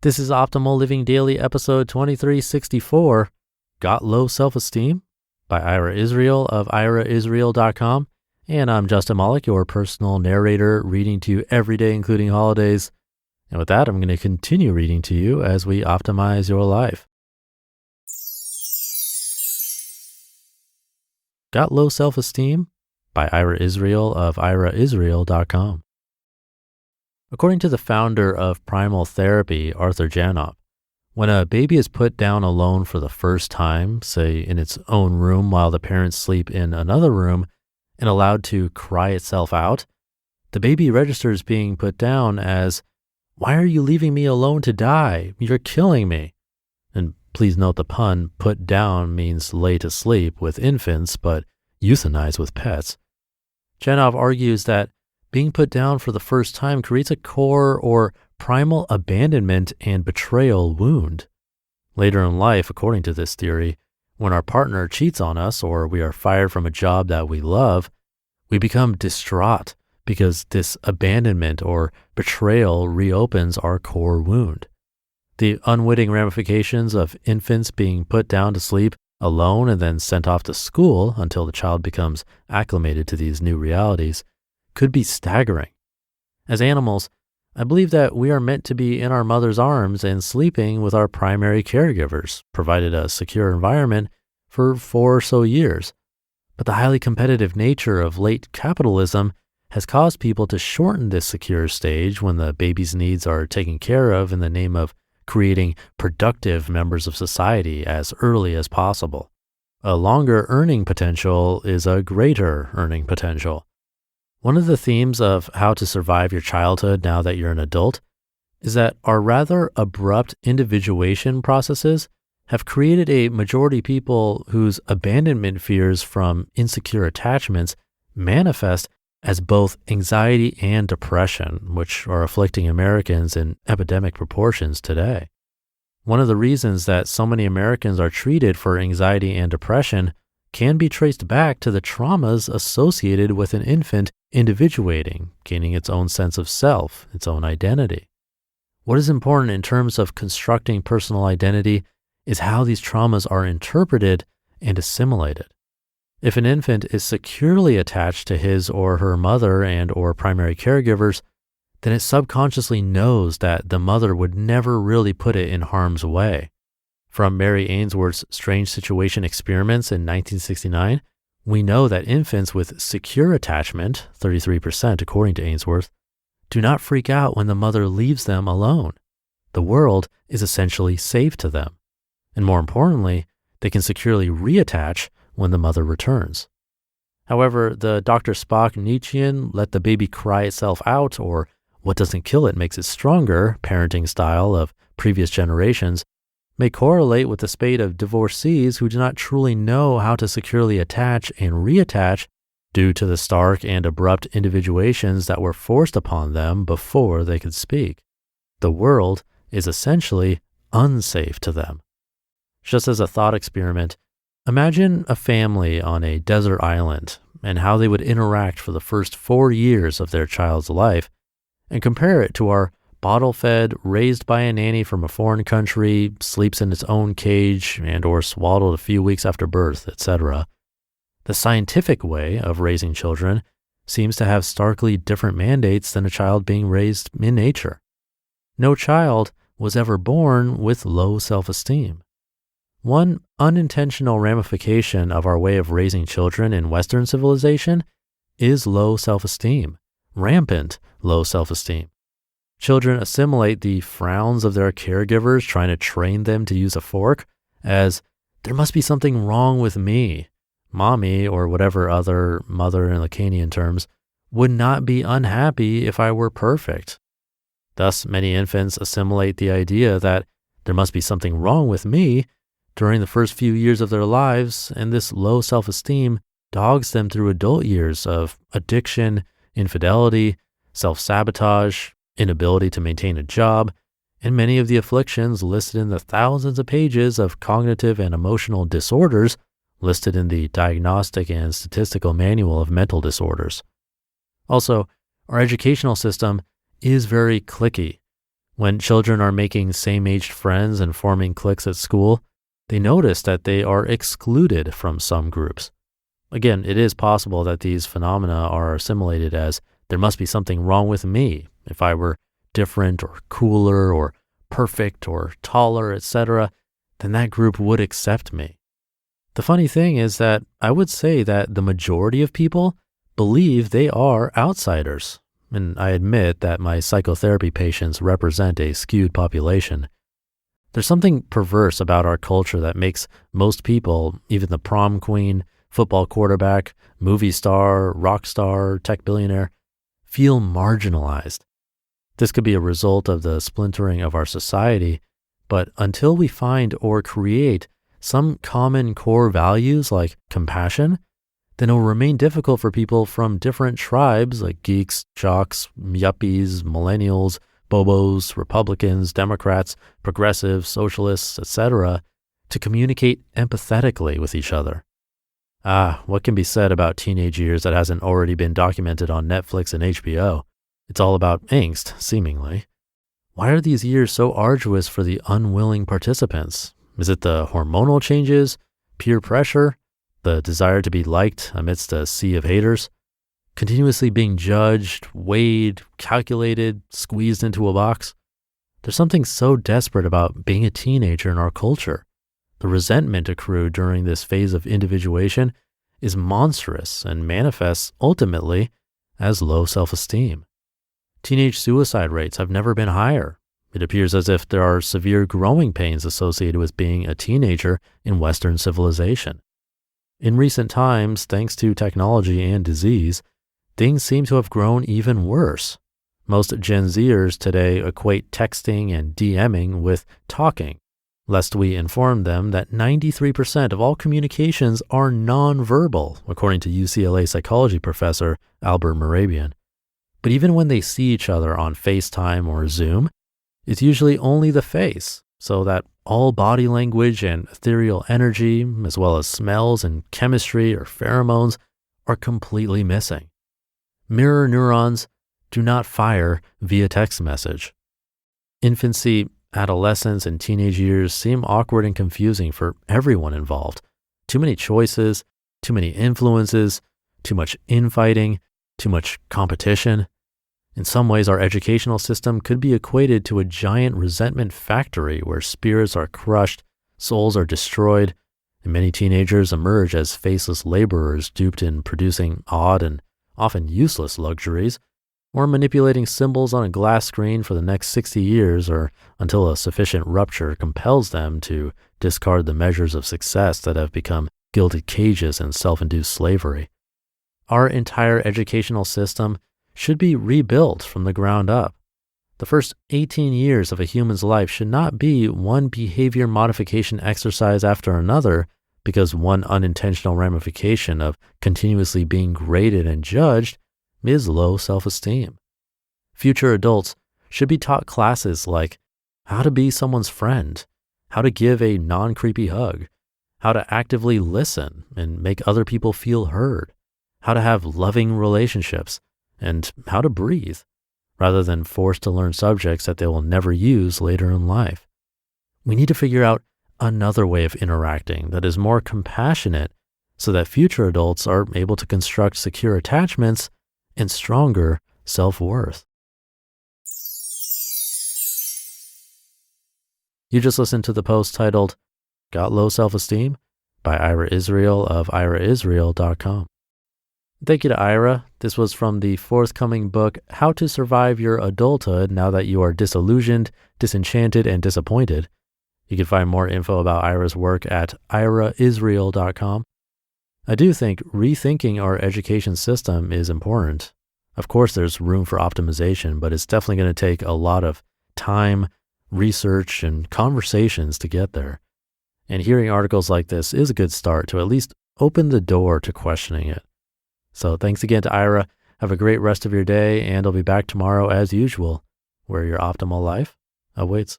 This is Optimal Living Daily episode 2364, Got Low Self-Esteem? By Ira Israel of iraisrael.com. And I'm Justin Malik, your personal narrator, reading to you every day, including holidays. And with that, I'm going to continue reading to you as we optimize your life. Got Low Self-Esteem? By Ira Israel of iraisrael.com. According to the founder of Primal Therapy, Arthur Janop, when a baby is put down alone for the first time, say in its own room while the parents sleep in another room, and allowed to cry itself out, the baby registers being put down as, "Why are you leaving me alone to die? You're killing me." And please note the pun, put down means lay to sleep with infants, but euthanize with pets. Janov argues that being put down for the first time creates a core or primal abandonment and betrayal wound. Later in life, according to this theory, when our partner cheats on us or we are fired from a job that we love, we become distraught because this abandonment or betrayal reopens our core wound. The unwitting ramifications of infants being put down to sleep alone and then sent off to school until the child becomes acclimated to these new realities could be staggering. As animals, I believe that we are meant to be in our mother's arms and sleeping with our primary caregivers, provided a secure environment for 4 or so years. But the highly competitive nature of late capitalism has caused people to shorten this secure stage when the baby's needs are taken care of in the name of creating productive members of society as early as possible. A longer earning potential is a greater earning potential. One of the themes of how to survive your childhood now that you're an adult is that our rather abrupt individuation processes have created a majority of people whose abandonment fears from insecure attachments manifest as both anxiety and depression, which are afflicting Americans in epidemic proportions today. One of the reasons that so many Americans are treated for anxiety and depression can be traced back to the traumas associated with an infant individuating, gaining its own sense of self, its own identity. What is important in terms of constructing personal identity is how these traumas are interpreted and assimilated. If an infant is securely attached to his or her mother and or primary caregivers, then it subconsciously knows that the mother would never really put it in harm's way. From Mary Ainsworth's Strange Situation Experiments in 1969, we know that infants with secure attachment, 33% according to Ainsworth, do not freak out when the mother leaves them alone. The world is essentially safe to them. And more importantly, they can securely reattach when the mother returns. However, the Dr. Spock Nietzschean let the baby cry itself out, or what doesn't kill it makes it stronger parenting style of previous generations may correlate with the spate of divorcees who do not truly know how to securely attach and reattach due to the stark and abrupt individuations that were forced upon them before they could speak. The world is essentially unsafe to them. Just as a thought experiment, imagine a family on a desert island and how they would interact for the first 4 years of their child's life, and compare it to our bottle-fed, raised by a nanny from a foreign country, sleeps in its own cage and or swaddled a few weeks after birth, etc. The scientific way of raising children seems to have starkly different mandates than a child being raised in nature. No child was ever born with low self-esteem. One unintentional ramification of our way of raising children in Western civilization is low self-esteem, rampant low self-esteem. Children assimilate the frowns of their caregivers trying to train them to use a fork as, "There must be something wrong with me." Mommy, or whatever other mother in Lacanian terms, would not be unhappy if I were perfect. Thus, many infants assimilate the idea that there must be something wrong with me during the first few years of their lives, and this low self-esteem dogs them through adult years of addiction, infidelity, self-sabotage, inability to maintain a job, and many of the afflictions listed in the thousands of pages of cognitive and emotional disorders listed in the Diagnostic and Statistical Manual of Mental Disorders. Also, our educational system is very cliquey. When children are making same-aged friends and forming cliques at school, they notice that they are excluded from some groups. Again, it is possible that these phenomena are assimilated as there must be something wrong with me if I were different or cooler or perfect or taller, etc., then that group would accept me. The funny thing is that I would say that the majority of people believe they are outsiders. And I admit that my psychotherapy patients represent a skewed population. There's something perverse about our culture that makes most people, even the prom queen, football quarterback, movie star, rock star, tech billionaire, feel marginalized. This could be a result of the splintering of our society, but until we find or create some common core values like compassion, then it will remain difficult for people from different tribes like geeks, jocks, yuppies, millennials, bobos, Republicans, Democrats, progressives, socialists, etc., to communicate empathetically with each other. What can be said about teenage years that hasn't already been documented on Netflix and HBO? It's all about angst, seemingly. Why are these years so arduous for the unwilling participants? Is it the hormonal changes, peer pressure, the desire to be liked amidst a sea of haters? Continuously being judged, weighed, calculated, squeezed into a box? There's something so desperate about being a teenager in our culture. The resentment accrued during this phase of individuation is monstrous and manifests ultimately as low self-esteem. Teenage suicide rates have never been higher. It appears as if there are severe growing pains associated with being a teenager in Western civilization. In recent times, thanks to technology and disease, things seem to have grown even worse. Most Gen Zers today equate texting and DMing with talking, lest we inform them that 93% of all communications are nonverbal, according to UCLA psychology professor Albert Mehrabian. But even when they see each other on FaceTime or Zoom, it's usually only the face, so that all body language and ethereal energy, as well as smells and chemistry or pheromones, are completely missing. Mirror neurons do not fire via text message. Infancy, adolescence, and teenage years seem awkward and confusing for everyone involved. Too many choices, too many influences, too much infighting, too much competition. In some ways, our educational system could be equated to a giant resentment factory where spirits are crushed, souls are destroyed, and many teenagers emerge as faceless laborers duped in producing odd and often useless luxuries, or manipulating symbols on a glass screen for the next 60 years or until a sufficient rupture compels them to discard the measures of success that have become gilded cages and self-induced slavery. Our entire educational system should be rebuilt from the ground up. The first 18 years of a human's life should not be one behavior modification exercise after another because one unintentional ramification of continuously being graded and judged is low self-esteem. Future adults should be taught classes like how to be someone's friend, how to give a non-creepy hug, how to actively listen and make other people feel heard, how to have loving relationships, and how to breathe, rather than forced to learn subjects that they will never use later in life. We need to figure out another way of interacting that is more compassionate so that future adults are able to construct secure attachments and stronger self-worth. You just listened to the post titled, Got Low Self-Esteem? By Ira Israel of IraIsrael.com. Thank you to Ira. This was from the forthcoming book, How to Survive Your Adulthood Now That You Are Disillusioned, Disenchanted, and Disappointed. You can find more info about Ira's work at IraIsrael.com. I do think rethinking our education system is important. Of course, there's room for optimization, but it's definitely going to take a lot of time, research, and conversations to get there. And hearing articles like this is a good start to at least open the door to questioning it. So thanks again to Ira. Have a great rest of your day, and I'll be back tomorrow as usual, where your optimal life awaits.